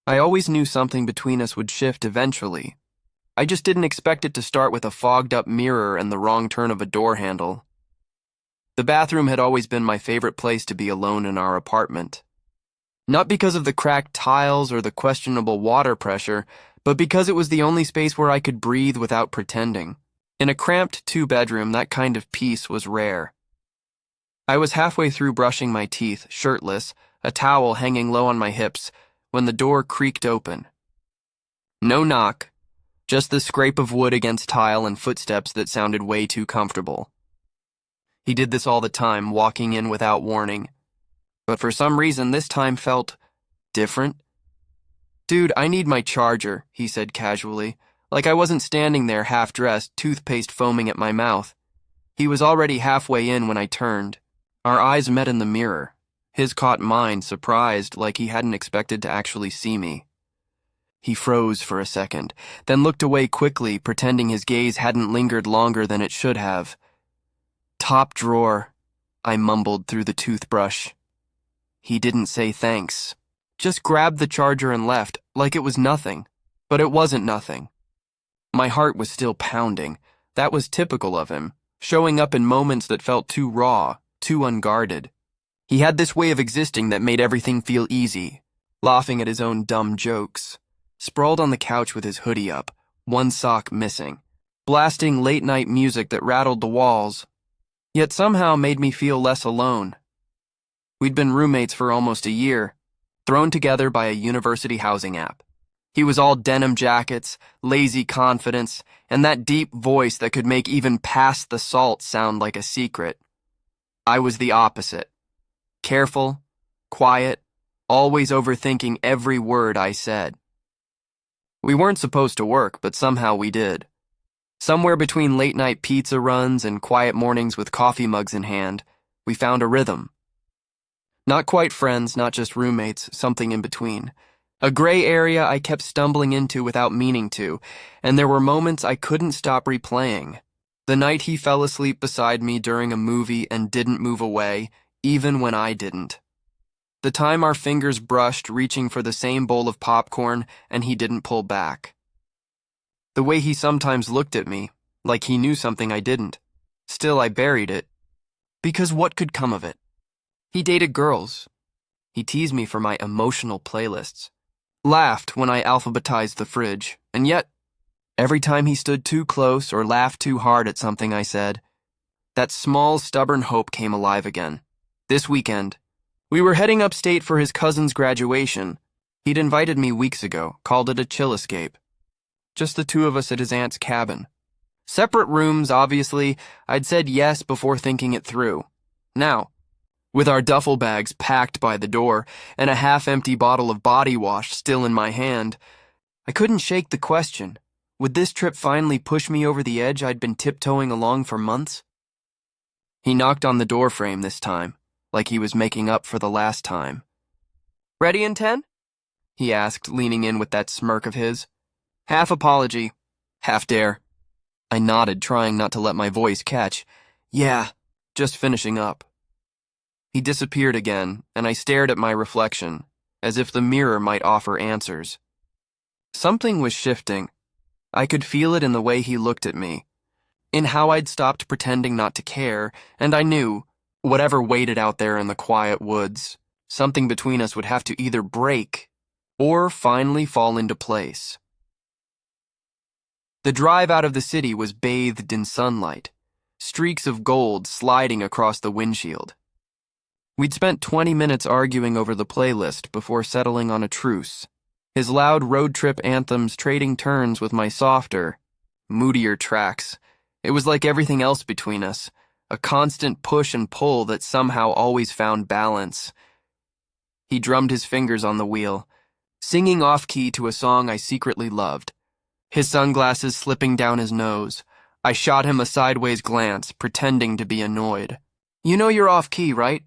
I always knew something between us would shift eventually. I just didn't expect it to start with a fogged-up mirror and the wrong turn of a door handle. The bathroom had always been my favorite place to be alone in our apartment. Not because of the cracked tiles or the questionable water pressure, but because it was the only space where I could breathe without pretending. In a cramped two-bedroom, that kind of peace was rare. I was halfway through brushing my teeth, shirtless, a towel hanging low on my hips, when the door creaked open. No knock, just the scrape of wood against tile and footsteps that sounded way too comfortable. He did this all the time, walking in without warning. But for some reason, this time felt different. "Dude, I need my charger," he said casually, like I wasn't standing there half-dressed, toothpaste foaming at my mouth. He was already halfway in when I turned. Our eyes met in the mirror. His caught mine, surprised, like he hadn't expected to actually see me. He froze for a second, then looked away quickly, pretending his gaze hadn't lingered longer than it should have. "Top drawer," I mumbled through the toothbrush. He didn't say thanks. Just grabbed the charger and left, like it was nothing. But it wasn't nothing. My heart was still pounding. That was typical of him, showing up in moments that felt too raw, too unguarded. He had this way of existing that made everything feel easy, laughing at his own dumb jokes. Sprawled on the couch with his hoodie up, one sock missing, blasting late-night music that rattled the walls, yet somehow made me feel less alone. We'd been roommates for almost a year, thrown together by a university housing app. He was all denim jackets, lazy confidence, and that deep voice that could make even past the salt sound like a secret. I was the opposite. Careful, quiet, always overthinking every word I said. We weren't supposed to work, but somehow we did. Somewhere between late-night pizza runs and quiet mornings with coffee mugs in hand, we found a rhythm. Not quite friends, not just roommates, something in between. A gray area I kept stumbling into without meaning to, and there were moments I couldn't stop replaying. The night he fell asleep beside me during a movie and didn't move away, even when I didn't. The time our fingers brushed reaching for the same bowl of popcorn and he didn't pull back. The way he sometimes looked at me, like he knew something I didn't. Still, I buried it. Because what could come of it? He dated girls. He teased me for my emotional playlists. Laughed when I alphabetized the fridge, and yet, every time he stood too close or laughed too hard at something I said, that small, stubborn hope came alive again. This weekend, we were heading upstate for his cousin's graduation. He'd invited me weeks ago, called it a chill escape. Just the two of us at his aunt's cabin. Separate rooms, obviously. I'd said yes before thinking it through. Now, with our duffel bags packed by the door and a half-empty bottle of body wash still in my hand, I couldn't shake the question. Would this trip finally push me over the edge I'd been tiptoeing along for months? He knocked on the door frame this time, like he was making up for the last time. "Ready in 10?" he asked, leaning in with that smirk of his. Half apology, half dare. I nodded, trying not to let my voice catch. "Yeah, just finishing up." He disappeared again, and I stared at my reflection, as if the mirror might offer answers. Something was shifting. I could feel it in the way he looked at me, in how I'd stopped pretending not to care, and I knew, whatever waited out there in the quiet woods, something between us would have to either break or finally fall into place. The drive out of the city was bathed in sunlight, streaks of gold sliding across the windshield. We'd spent 20 minutes arguing over the playlist before settling on a truce, his loud road trip anthems trading turns with my softer, moodier tracks. It was like everything else between us, a constant push and pull that somehow always found balance. He drummed his fingers on the wheel, singing off-key to a song I secretly loved, his sunglasses slipping down his nose. I shot him a sideways glance, pretending to be annoyed. "You know you're off-key, right?"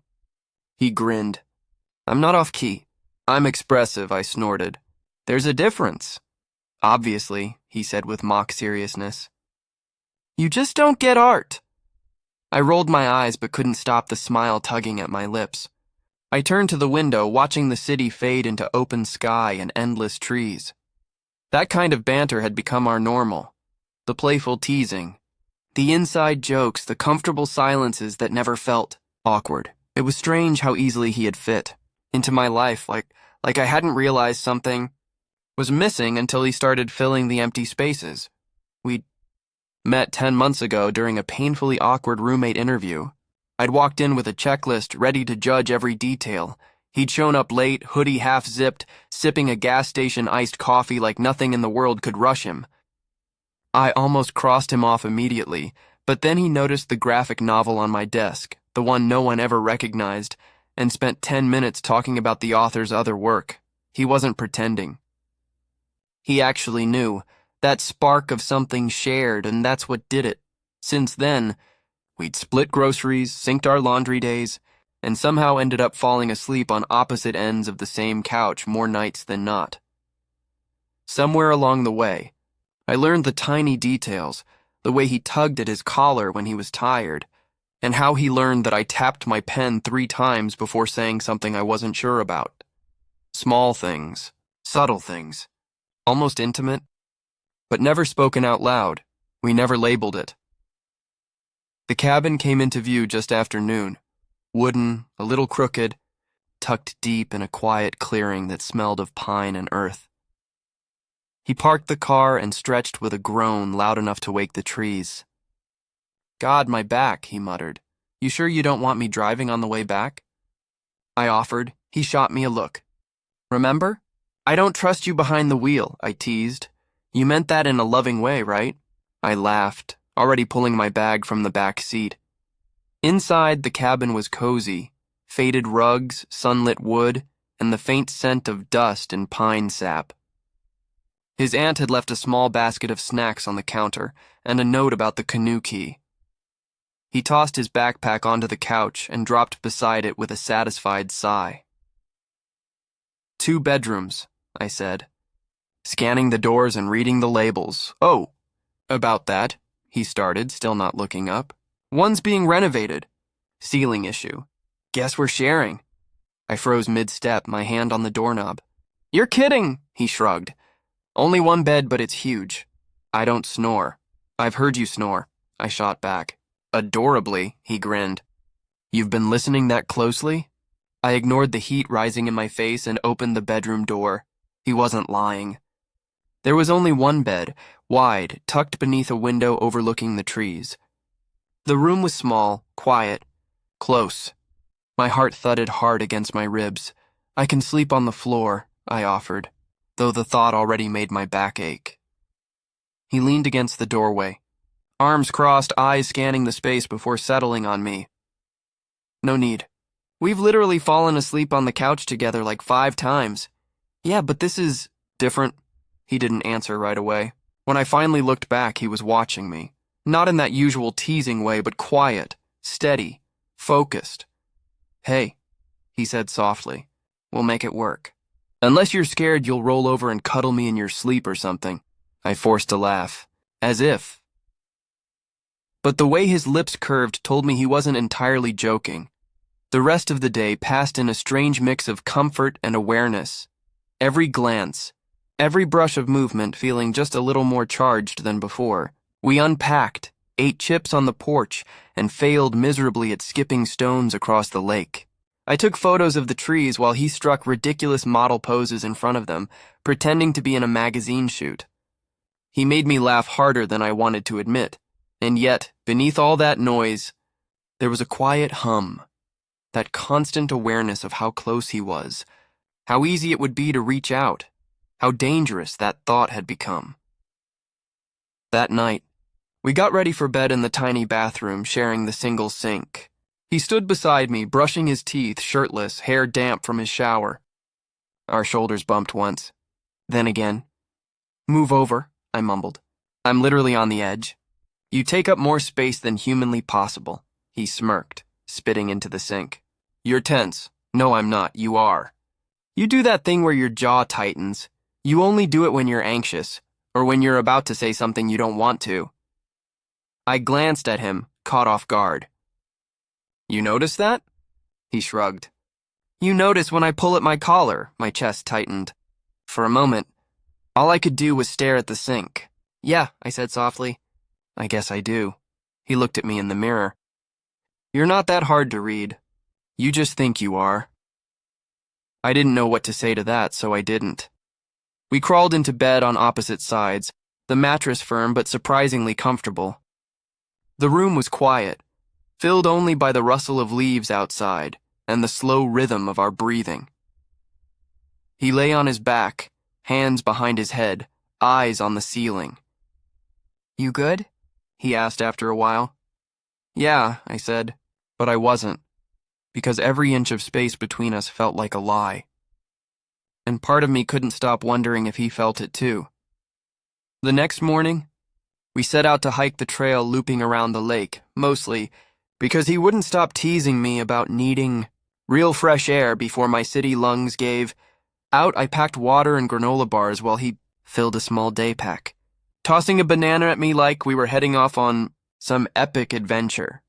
He grinned. "I'm not off-key. I'm expressive," I snorted. "There's a difference." "Obviously," he said with mock seriousness. "You just don't get art." I rolled my eyes but couldn't stop the smile tugging at my lips. I turned to the window, watching the city fade into open sky and endless trees. That kind of banter had become our normal. The playful teasing, the inside jokes, the comfortable silences that never felt awkward. It was strange how easily he had fit into my life, like I hadn't realized something was missing until he started filling the empty spaces. We'd met 10 months ago during a painfully awkward roommate interview. I'd walked in with a checklist, ready to judge every detail. He'd shown up late, hoodie half-zipped, sipping a gas station iced coffee like nothing in the world could rush him. I almost crossed him off immediately, but then he noticed the graphic novel on my desk, the one no one ever recognized, and spent 10 minutes talking about the author's other work. He wasn't pretending. He actually knew. That spark of something shared, and that's what did it. Since then, we'd split groceries, synced our laundry days, and somehow ended up falling asleep on opposite ends of the same couch more nights than not. Somewhere along the way, I learned the tiny details, the way he tugged at his collar when he was tired, and how he learned that I tapped my pen 3 times before saying something I wasn't sure about. Small things, subtle things, almost intimate, but never spoken out loud. We never labeled it. The cabin came into view just after noon, wooden, a little crooked, tucked deep in a quiet clearing that smelled of pine and earth. He parked the car and stretched with a groan loud enough to wake the trees. "God, my back," he muttered. "You sure you don't want me driving on the way back?" I offered. He shot me a look. "Remember? I don't trust you behind the wheel," I teased. "You meant that in a loving way, right?" I laughed, already pulling my bag from the back seat. Inside, the cabin was cozy, faded rugs, sunlit wood, and the faint scent of dust and pine sap. His aunt had left a small basket of snacks on the counter and a note about the canoe key. He tossed his backpack onto the couch and dropped beside it with a satisfied sigh. 2 bedrooms, I said, scanning the doors and reading the labels. "Oh, about that," he started, still not looking up. "One's being renovated. Ceiling issue. Guess we're sharing." I froze mid-step, my hand on the doorknob. "You're kidding," he shrugged. "Only 1 bed, but it's huge. I don't snore." "I've heard you snore," I shot back. "Adorably," he grinned. "You've been listening that closely?" I ignored the heat rising in my face and opened the bedroom door. He wasn't lying. There was only 1 bed, wide, tucked beneath a window overlooking the trees. The room was small, quiet, close. My heart thudded hard against my ribs. "I can sleep on the floor," I offered, though the thought already made my back ache. He leaned against the doorway, arms crossed, eyes scanning the space before settling on me. "No need. We've literally fallen asleep on the couch together like 5 times. Yeah, but this is different." He didn't answer right away. When I finally looked back, he was watching me. Not in that usual teasing way, but quiet, steady, focused. "Hey," he said softly, "we'll make it work. Unless you're scared you'll roll over and cuddle me in your sleep or something." I forced a laugh. As if. But the way his lips curved told me he wasn't entirely joking. The rest of the day passed in a strange mix of comfort and awareness. Every glance, every brush of movement feeling just a little more charged than before. We unpacked, ate chips on the porch, and failed miserably at skipping stones across the lake. I took photos of the trees while he struck ridiculous model poses in front of them, pretending to be in a magazine shoot. He made me laugh harder than I wanted to admit, and yet, beneath all that noise, there was a quiet hum. That constant awareness of how close he was, how easy it would be to reach out, how dangerous that thought had become. That night, we got ready for bed in the tiny bathroom, sharing the single sink. He stood beside me, brushing his teeth, shirtless, hair damp from his shower. Our shoulders bumped once. Then again. "Move over," I mumbled. "I'm literally on the edge." "You take up more space than humanly possible," he smirked, spitting into the sink. "You're tense." "No, I'm not. You are. You do that thing where your jaw tightens. You only do it when you're anxious, or when you're about to say something you don't want to." I glanced at him, caught off guard. "You notice that?" He shrugged. You notice when I pull at my collar, my chest tightened. For a moment, all I could do was stare at the sink. Yeah, I said softly. I guess I do. He looked at me in the mirror. You're not that hard to read. You just think you are. I didn't know what to say to that, so I didn't. We crawled into bed on opposite sides, the mattress firm but surprisingly comfortable. The room was quiet, filled only by the rustle of leaves outside and the slow rhythm of our breathing. He lay on his back, hands behind his head, eyes on the ceiling. You good? He asked after a while. Yeah, I said, but I wasn't, because every inch of space between us felt like a lie. And part of me couldn't stop wondering if he felt it too. The next morning, we set out to hike the trail looping around the lake, mostly because he wouldn't stop teasing me about needing real fresh air before my city lungs gave out. I packed water and granola bars while he filled a small day pack, tossing a banana at me like we were heading off on some epic adventure.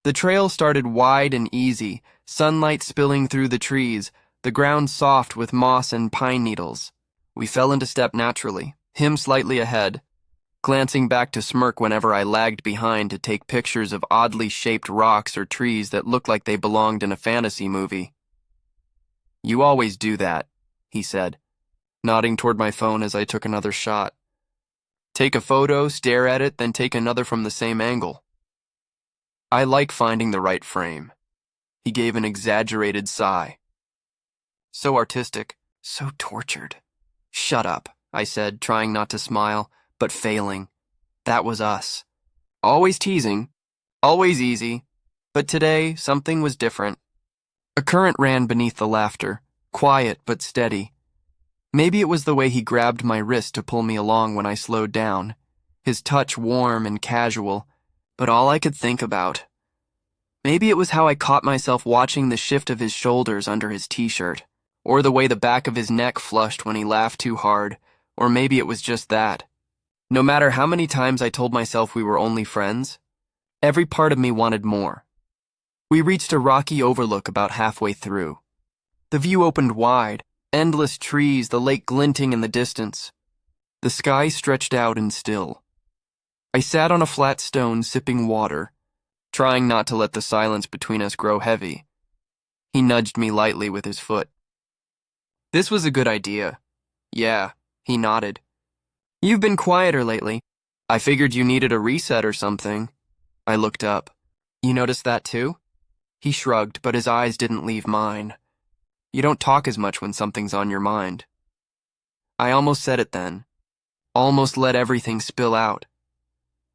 The trail started wide and easy, sunlight spilling through the trees, the ground soft with moss and pine needles. We fell into step naturally, him slightly ahead, glancing back to smirk whenever I lagged behind to take pictures of oddly shaped rocks or trees that looked like they belonged in a fantasy movie. You always do that, he said, nodding toward my phone as I took another shot. Take a photo, stare at it, then take another from the same angle. I like finding the right frame. He gave an exaggerated sigh. So artistic, so tortured. Shut up, I said, trying not to smile, but failing. That was us. Always teasing, always easy, but today something was different. A current ran beneath the laughter, quiet but steady. Maybe it was the way he grabbed my wrist to pull me along when I slowed down, his touch warm and casual, but all I could think about. Maybe it was how I caught myself watching the shift of his shoulders under his t-shirt, or the way the back of his neck flushed when he laughed too hard, or maybe it was just that. No matter how many times I told myself we were only friends, every part of me wanted more. We reached a rocky overlook about halfway through. The view opened wide, endless trees, the lake glinting in the distance. The sky stretched out and still. I sat on a flat stone sipping water, trying not to let the silence between us grow heavy. He nudged me lightly with his foot. This was a good idea. Yeah, he nodded. You've been quieter lately. I figured you needed a reset or something. I looked up. You noticed that too? He shrugged, but his eyes didn't leave mine. You don't talk as much when something's on your mind. I almost said it then. Almost let everything spill out.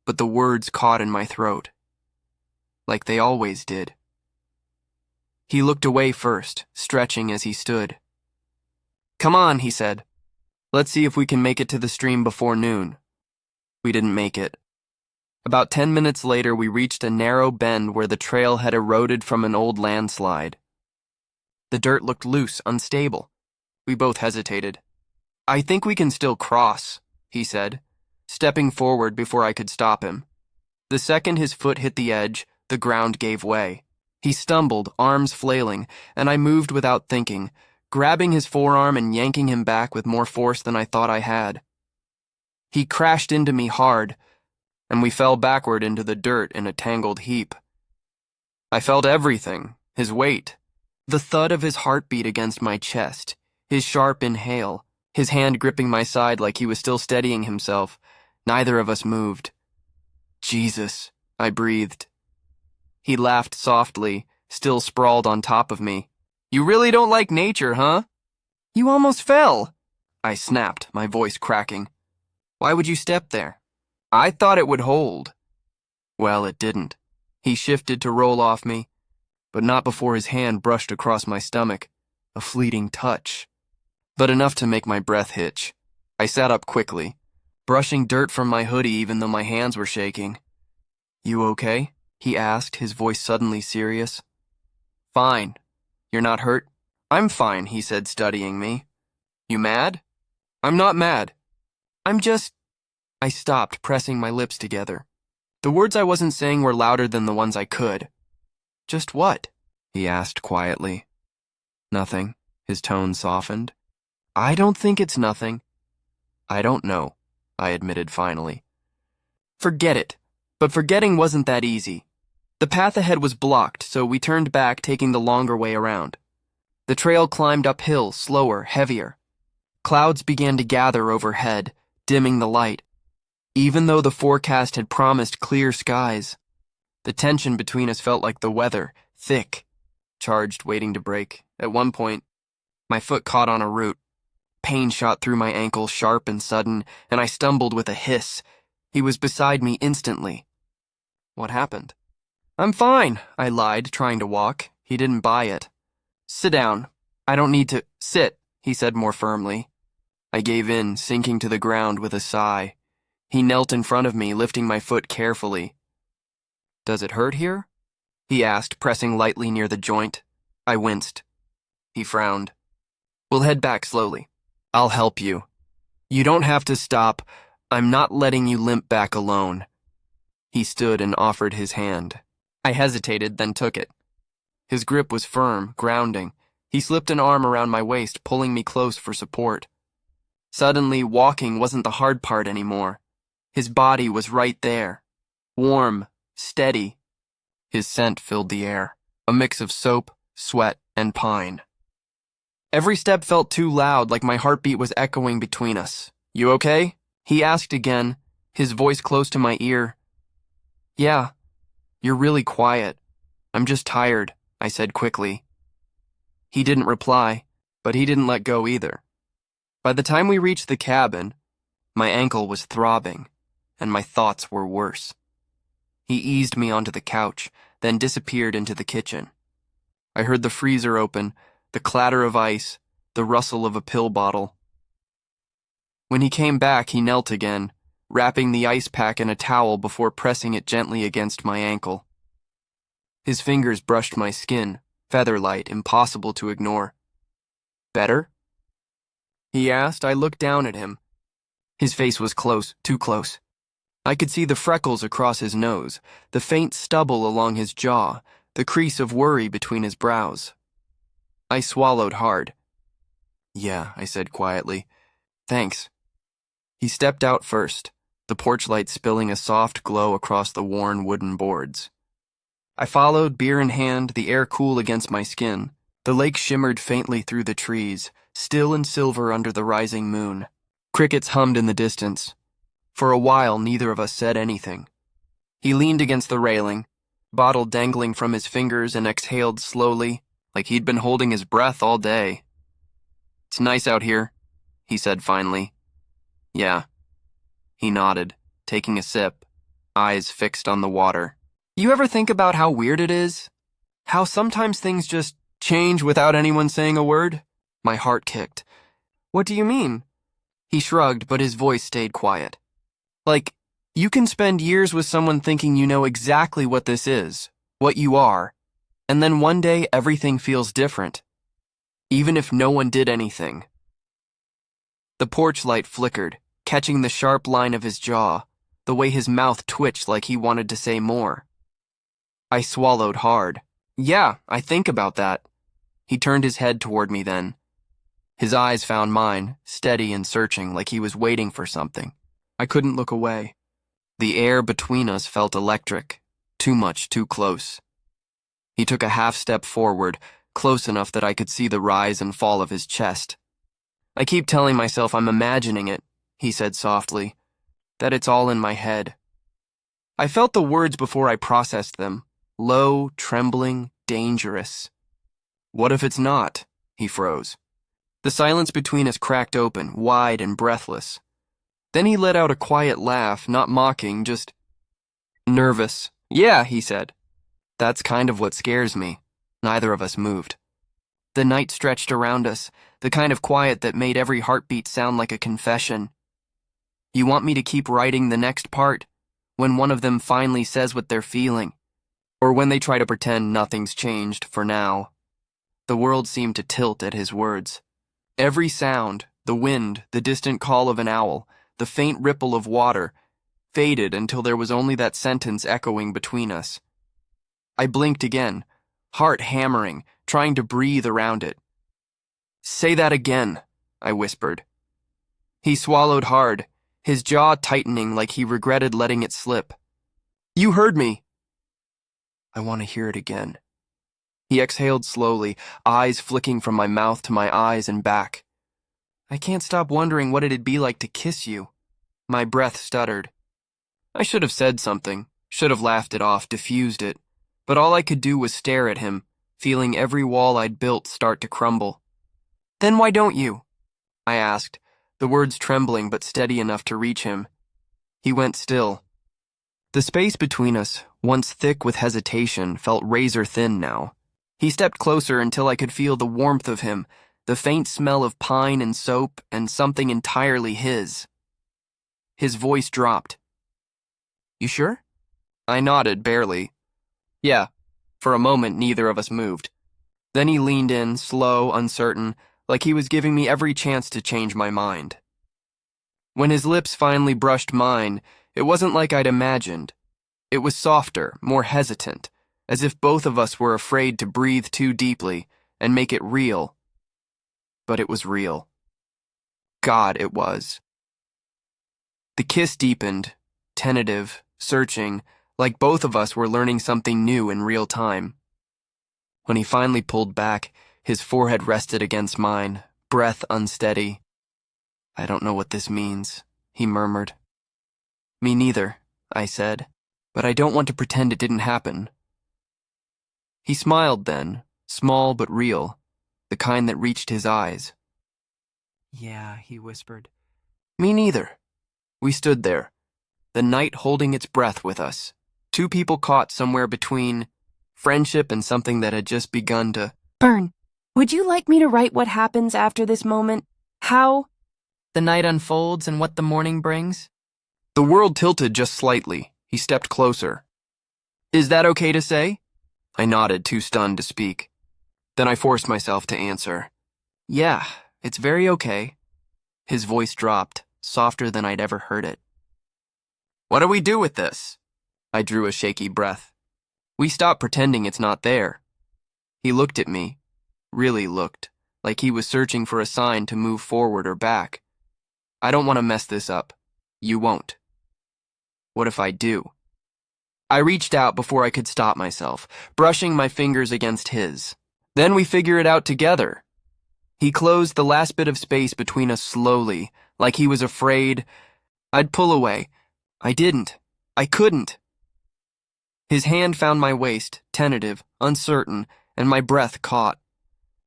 But the words caught in my throat. Like they always did. He looked away first, stretching as he stood. Come on, he said. Let's see if we can make it to the stream before noon. We didn't make it. About 10 minutes later, we reached a narrow bend where the trail had eroded from an old landslide. The dirt looked loose, unstable. We both hesitated. I think we can still cross, he said, stepping forward before I could stop him. The second his foot hit the edge, the ground gave way. He stumbled, arms flailing, and I moved without thinking, grabbing his forearm and yanking him back with more force than I thought I had. He crashed into me hard, and we fell backward into the dirt in a tangled heap. I felt everything, his weight, the thud of his heartbeat against my chest, his sharp inhale, his hand gripping my side like he was still steadying himself. Neither of us moved. Jesus, I breathed. He laughed softly, still sprawled on top of me. You really don't like nature, huh? You almost fell, I snapped, my voice cracking. Why would you step there? I thought it would hold. Well, it didn't. He shifted to roll off me, but not before his hand brushed across my stomach, a fleeting touch, but enough to make my breath hitch. I sat up quickly, brushing dirt from my hoodie even though my hands were shaking. You okay? He asked, his voice suddenly serious. Fine. You're not hurt? I'm fine, he said, studying me. You mad? I'm not mad. I'm just... I stopped, pressing my lips together. The words I wasn't saying were louder than the ones I could. Just what? he asked quietly. Nothing. His tone softened. I don't think it's nothing. I don't know, I admitted finally. Forget it. But forgetting wasn't that easy. The path ahead was blocked, so we turned back, taking the longer way around. The trail climbed uphill, slower, heavier. Clouds began to gather overhead, dimming the light. Even though the forecast had promised clear skies, the tension between us felt like the weather, thick, charged, waiting to break. At one point, my foot caught on a root. Pain shot through my ankle, sharp and sudden, and I stumbled with a hiss. He was beside me instantly. What happened? I'm fine, I lied, trying to walk. He didn't buy it. Sit down. I don't need to sit, he said more firmly. I gave in, sinking to the ground with a sigh. He knelt in front of me, lifting my foot carefully. Does it hurt here? He asked, pressing lightly near the joint. I winced. He frowned. We'll head back slowly. I'll help you. You don't have to stop. I'm not letting you limp back alone. He stood and offered his hand. I hesitated, then took it. His grip was firm, grounding. He slipped an arm around my waist, pulling me close for support. Suddenly, walking wasn't the hard part anymore. His body was right there. Warm, steady. His scent filled the air, a mix of soap, sweat, and pine. Every step felt too loud, like my heartbeat was echoing between us. You okay? He asked again, his voice close to my ear. Yeah, you're really quiet. I'm just tired, I said quickly. He didn't reply, but he didn't let go either. By the time we reached the cabin, my ankle was throbbing, and my thoughts were worse. He eased me onto the couch, then disappeared into the kitchen. I heard the freezer open, the clatter of ice, the rustle of a pill bottle. When he came back, he knelt again, wrapping the ice pack in a towel before pressing it gently against my ankle. His fingers brushed my skin, feather-light, impossible to ignore. Better? He asked. I looked down at him. His face was close, too close. I could see the freckles across his nose, the faint stubble along his jaw, the crease of worry between his brows. I swallowed hard. Yeah, I said quietly. Thanks. He stepped out first, the porch light spilling a soft glow across the worn wooden boards. I followed, beer in hand, the air cool against my skin. The lake shimmered faintly through the trees, still and silver under the rising moon. Crickets hummed in the distance. For a while, neither of us said anything. He leaned against the railing, bottle dangling from his fingers, and exhaled slowly, like he'd been holding his breath all day. It's nice out here, he said finally. Yeah. He nodded, taking a sip, eyes fixed on the water. You ever think about how weird it is? How sometimes things just change without anyone saying a word? My heart kicked. What do you mean? He shrugged, but his voice stayed quiet. Like, you can spend years with someone thinking you know exactly what this is, what you are, and then one day everything feels different, even if no one did anything. The porch light flickered, catching the sharp line of his jaw, the way his mouth twitched like he wanted to say more. I swallowed hard. Yeah, I think about that. He turned his head toward me then. His eyes found mine, steady and searching, like he was waiting for something. I couldn't look away. The air between us felt electric, too much, too close. He took a half step forward, close enough that I could see the rise and fall of his chest. I keep telling myself I'm imagining it, he said softly, that it's all in my head. I felt the words before I processed them, low, trembling, dangerous. What if it's not? He froze. The silence between us cracked open, wide and breathless. Then he let out a quiet laugh, not mocking, just nervous. Yeah, he said. That's kind of what scares me. Neither of us moved. The night stretched around us, the kind of quiet that made every heartbeat sound like a confession. You want me to keep writing the next part, when one of them finally says what they're feeling, or when they try to pretend nothing's changed for now. The world seemed to tilt at his words. Every sound, the wind, the distant call of an owl, the faint ripple of water, faded until there was only that sentence echoing between us. I blinked again, heart hammering, trying to breathe around it. "Say that again," I whispered. He swallowed hard, his jaw tightening like he regretted letting it slip. "You heard me." "I want to hear it again." He exhaled slowly, eyes flicking from my mouth to my eyes and back. "I can't stop wondering what it'd be like to kiss you." My breath stuttered. I should have said something, should have laughed it off, diffused it, but all I could do was stare at him, feeling every wall I'd built start to crumble. "Then why don't you?" I asked, the words trembling but steady enough to reach him. He went still. The space between us, once thick with hesitation, felt razor thin now. He stepped closer until I could feel the warmth of him, the faint smell of pine and soap and something entirely his. His voice dropped. "You sure?" I nodded, barely. "Yeah." For a moment, neither of us moved. Then he leaned in, slow, uncertain, like he was giving me every chance to change my mind. When his lips finally brushed mine, it wasn't like I'd imagined. It was softer, more hesitant, as if both of us were afraid to breathe too deeply and make it real. But it was real. God, it was. The kiss deepened, tentative, searching, like both of us were learning something new in real time. When he finally pulled back, his forehead rested against mine, breath unsteady. "I don't know what this means," he murmured. "Me neither," I said, "but I don't want to pretend it didn't happen." He smiled then, small but real, the kind that reached his eyes. "Yeah," he whispered. "Me neither." We stood there, the night holding its breath with us, two people caught somewhere between friendship and something that had just begun to burn. Would you like me to write what happens after this moment? How the night unfolds and what the morning brings? The world tilted just slightly. He stepped closer. "Is that okay to say?" I nodded, too stunned to speak. Then I forced myself to answer. "Yeah, it's very okay." His voice dropped, softer than I'd ever heard it. "What do we do with this?" I drew a shaky breath. "We stop pretending it's not there." He looked at me, really looked, like he was searching for a sign to move forward or back. "I don't want to mess this up. You won't." "What if I do?" I reached out before I could stop myself, brushing my fingers against his. "Then we figure it out together." He closed the last bit of space between us slowly, like he was afraid I'd pull away. I didn't. I couldn't. His hand found my waist, tentative, uncertain, and my breath caught.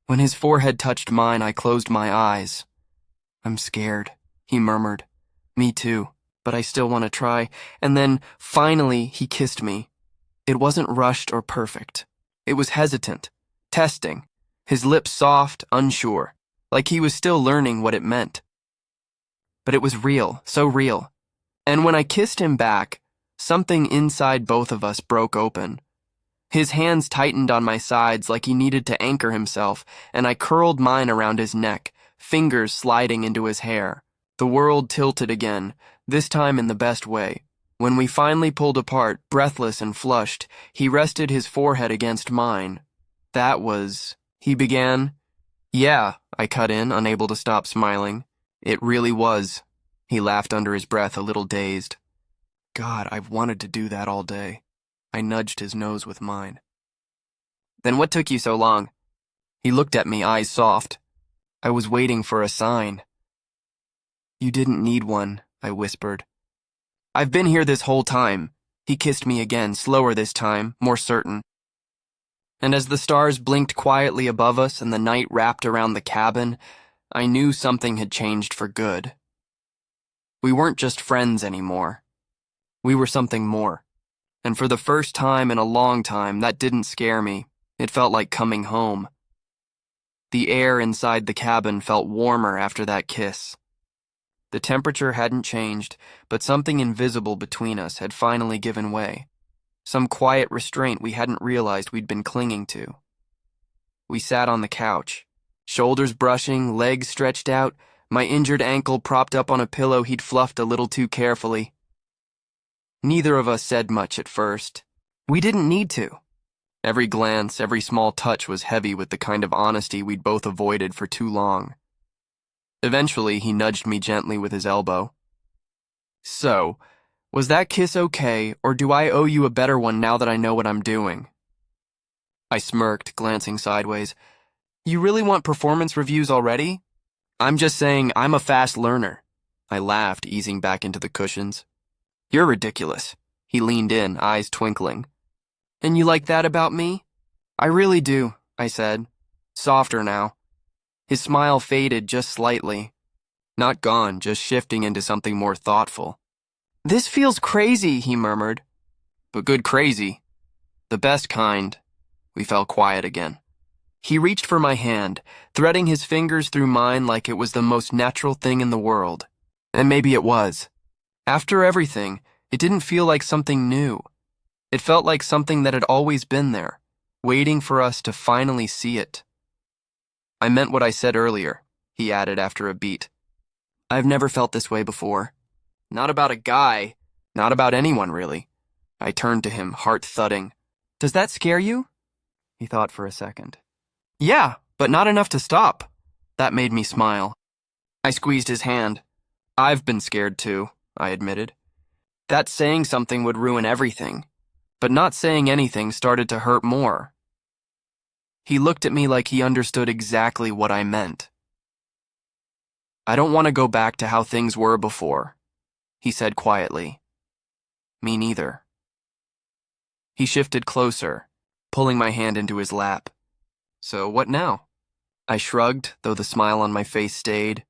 When his forehead touched mine, I closed my eyes. "I'm scared," he murmured. "Me too, but I still want to try." And then, finally, he kissed me. It wasn't rushed or perfect. It was hesitant, testing, his lips soft, unsure, like he was still learning what it meant. But it was real, so real. And when I kissed him back, something inside both of us broke open. His hands tightened on my sides like he needed to anchor himself, and I curled mine around his neck, fingers sliding into his hair. The world tilted again, this time in the best way. When we finally pulled apart, breathless and flushed, he rested his forehead against mine. "That was..." he began. "Yeah," I cut in, unable to stop smiling. "It really was." He laughed under his breath, a little dazed. "God, I've wanted to do that all day." I nudged his nose with mine. "Then what took you so long?" He looked at me, eyes soft. "I was waiting for a sign." "You didn't need one," I whispered. "I've been here this whole time." He kissed me again, slower this time, more certain. And as the stars blinked quietly above us and the night wrapped around the cabin, I knew something had changed for good. We weren't just friends anymore. We were something more. And for the first time in a long time, that didn't scare me. It felt like coming home. The air inside the cabin felt warmer after that kiss. The temperature hadn't changed, but something invisible between us had finally given way. Some quiet restraint we hadn't realized we'd been clinging to. We sat on the couch, shoulders brushing, legs stretched out, my injured ankle propped up on a pillow he'd fluffed a little too carefully. Neither of us said much at first. We didn't need to. Every glance, every small touch was heavy with the kind of honesty we'd both avoided for too long. Eventually, he nudged me gently with his elbow. So, was that kiss okay, or do I owe you a better one now that I know what I'm doing? I smirked, glancing sideways. You really want performance reviews already? I'm just saying I'm a fast learner. I laughed, easing back into the cushions. You're ridiculous. He leaned in, eyes twinkling. And you like that about me? I really do, I said, softer now. His smile faded just slightly. Not gone, just shifting into something more thoughtful. This feels crazy, he murmured. But good crazy. The best kind. We fell quiet again. He reached for my hand, threading his fingers through mine like it was the most natural thing in the world. And maybe it was. After everything, it didn't feel like something new. It felt like something that had always been there, waiting for us to finally see it. I meant what I said earlier, he added after a beat. I've never felt this way before. Not about a guy, not about anyone really. I turned to him, heart thudding. Does that scare you? He thought for a second. Yeah, but not enough to stop. That made me smile. I squeezed his hand. I've been scared too, I admitted. That saying something would ruin everything. But not saying anything started to hurt more. He looked at me like he understood exactly what I meant. I don't want to go back to how things were before, he said quietly. Me neither. He shifted closer, pulling my hand into his lap. So what now? I shrugged, though the smile on my face stayed.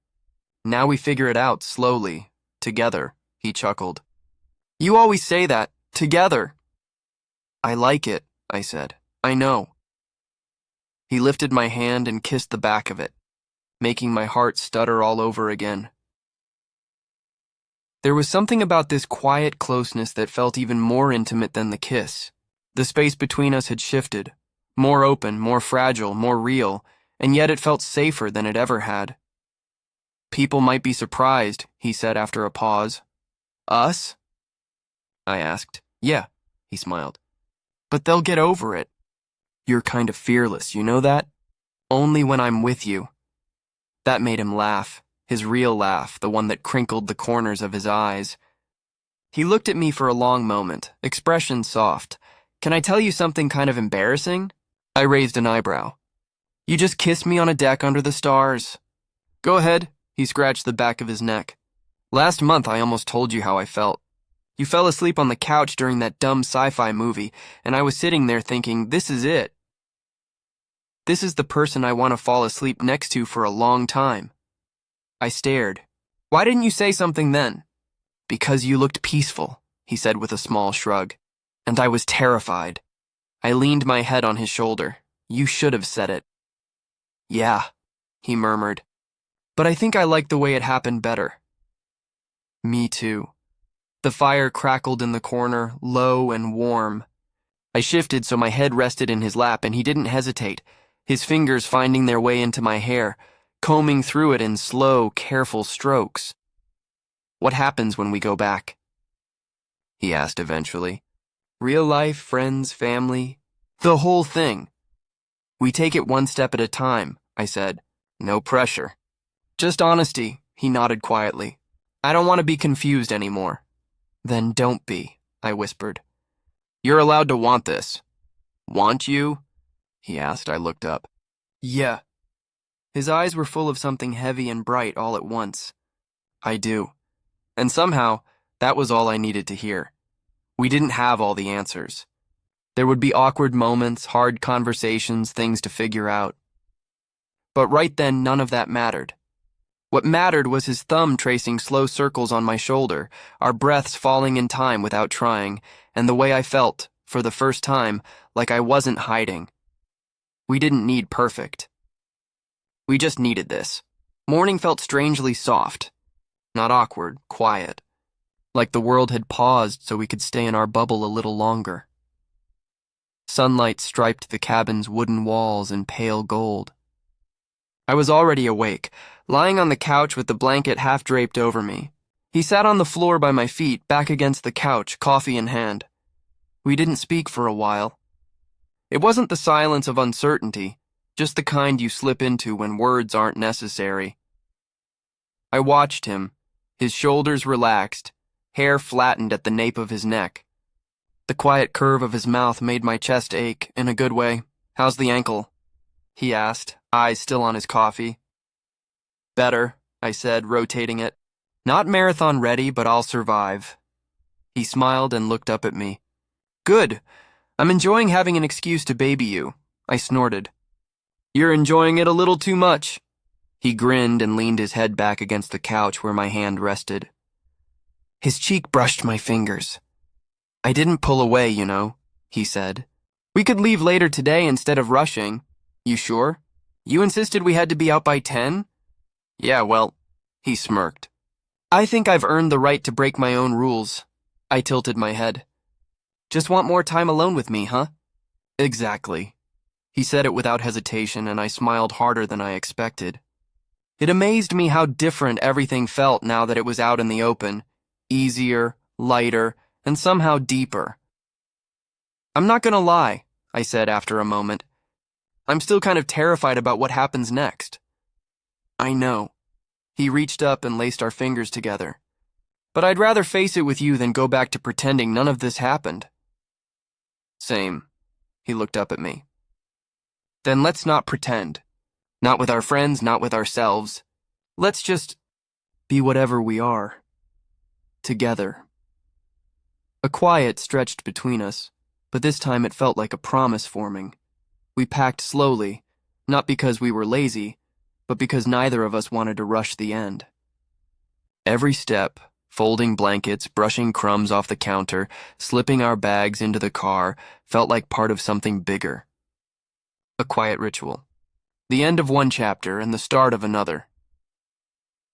Now we figure it out slowly, together, he chuckled. You always say that, together. I like it, I said. I know. He lifted my hand and kissed the back of it, making my heart stutter all over again. There was something about this quiet closeness that felt even more intimate than the kiss. The space between us had shifted, more open, more fragile, more real, and yet it felt safer than it ever had. People might be surprised, he said after a pause. Us? I asked. Yeah, he smiled. But they'll get over it. You're kind of fearless, you know that? Only when I'm with you. That made him laugh, his real laugh, the one that crinkled the corners of his eyes. He looked at me for a long moment, expression soft. Can I tell you something kind of embarrassing? I raised an eyebrow. You just kissed me on a deck under the stars. Go ahead, he scratched the back of his neck. Last month I almost told you how I felt. You fell asleep on the couch during that dumb sci-fi movie, and I was sitting there thinking, this is it. This is the person I want to fall asleep next to for a long time. I stared. Why didn't you say something then? Because you looked peaceful, he said with a small shrug. And I was terrified. I leaned my head on his shoulder. You should have said it. Yeah, he murmured. But I think I like the way it happened better. Me too. The fire crackled in the corner, low and warm. I shifted so my head rested in his lap, and he didn't hesitate, his fingers finding their way into my hair, combing through it in slow, careful strokes. What happens when we go back? He asked eventually. Real life, friends, family, the whole thing. We take it one step at a time, I said. No pressure. Just honesty, he nodded quietly. I don't want to be confused anymore. Then don't be, I whispered. You're allowed to want this. Want you? He asked. I looked up. Yeah. His eyes were full of something heavy and bright all at once. I do. And somehow, that was all I needed to hear. We didn't have all the answers. There would be awkward moments, hard conversations, things to figure out. But right then, none of that mattered. What mattered was his thumb tracing slow circles on my shoulder, our breaths falling in time without trying, and the way I felt, for the first time, like I wasn't hiding. We didn't need perfect. We just needed this. Morning felt strangely soft. Not awkward, quiet. Like the world had paused so we could stay in our bubble a little longer. Sunlight striped the cabin's wooden walls in pale gold. I was already awake, lying on the couch with the blanket half draped over me. He sat on the floor by my feet, back against the couch, coffee in hand. We didn't speak for a while. It wasn't the silence of uncertainty, just the kind you slip into when words aren't necessary. I watched him, his shoulders relaxed, hair flattened at the nape of his neck. The quiet curve of his mouth made my chest ache, in a good way. "How's the ankle?" he asked, eyes still on his coffee. "Better," I said, rotating it. "Not marathon ready, but I'll survive." He smiled and looked up at me. "Good. I'm enjoying having an excuse to baby you," I snorted. "You're enjoying it a little too much." He grinned and leaned his head back against the couch where my hand rested. His cheek brushed my fingers. "I didn't pull away, you know," he said. "We could leave later today instead of rushing." "You sure? You insisted we had to be out by 10? "Yeah, well," he smirked. "I think I've earned the right to break my own rules." I tilted my head. "Just want more time alone with me, huh?" "Exactly." He said it without hesitation, and I smiled harder than I expected. It amazed me how different everything felt now that it was out in the open. Easier, lighter, and somehow deeper. "I'm not gonna lie," I said after a moment. "I'm still kind of terrified about what happens next." "I know." He reached up and laced our fingers together. "But I'd rather face it with you than go back to pretending none of this happened." "Same." He looked up at me. "Then let's not pretend. Not with our friends, not with ourselves. Let's just be whatever we are. Together." A quiet stretched between us, but this time it felt like a promise forming. We packed slowly, not because we were lazy, but because neither of us wanted to rush the end. Every step, folding blankets, brushing crumbs off the counter, slipping our bags into the car, felt like part of something bigger. A quiet ritual. The end of one chapter and the start of another.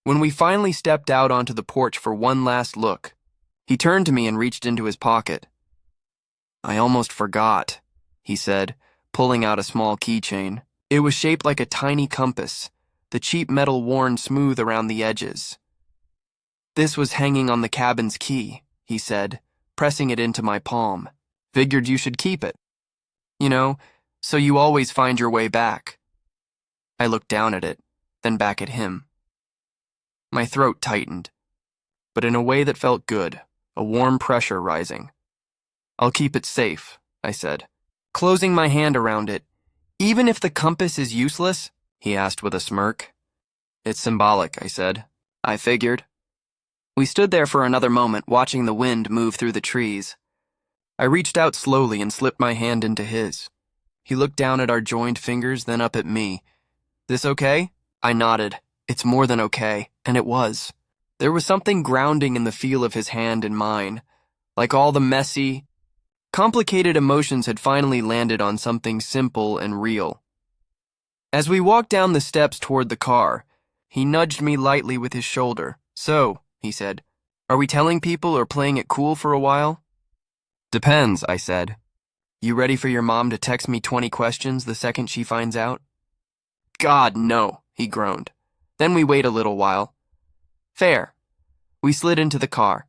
When we finally stepped out onto the porch for one last look, he turned to me and reached into his pocket. "I almost forgot," he said, pulling out a small keychain. It was shaped like a tiny compass, the cheap metal worn smooth around the edges. "This was hanging on the cabin's key," he said, pressing it into my palm. "Figured you should keep it. You know, so you always find your way back." I looked down at it, then back at him. My throat tightened, but in a way that felt good, a warm pressure rising. "I'll keep it safe," I said, closing my hand around it. "Even if the compass is useless?" he asked with a smirk. "It's symbolic," I said. "I figured." We stood there for another moment, watching the wind move through the trees. I reached out slowly and slipped my hand into his. He looked down at our joined fingers, then up at me. "This okay?" I nodded. "It's more than okay," and it was. There was something grounding in the feel of his hand in mine, like all the messy, complicated emotions had finally landed on something simple and real. As we walked down the steps toward the car, he nudged me lightly with his shoulder. "So," he said, "are we telling people or playing it cool for a while?" "Depends," I said. "You ready for your mom to text me 20 questions the second she finds out?" "God, no," he groaned. "Then we wait a little while." "Fair." We slid into the car,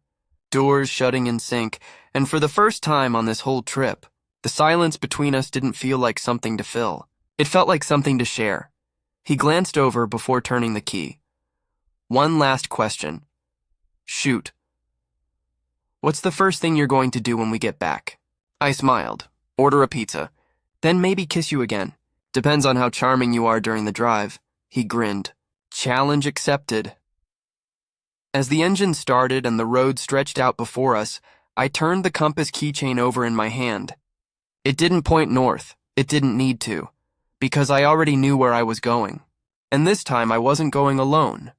doors shutting in sync, and for the first time on this whole trip, the silence between us didn't feel like something to fill. It felt like something to share. He glanced over before turning the key. "One last question." "Shoot." "What's the first thing you're going to do when we get back?" I smiled. "Order a pizza. Then maybe kiss you again. Depends on how charming you are during the drive." He grinned. Challenge accepted. As the engine started and the road stretched out before us, I turned the compass keychain over in my hand. It didn't point north. It didn't need to, because I already knew where I was going. And this time I wasn't going alone.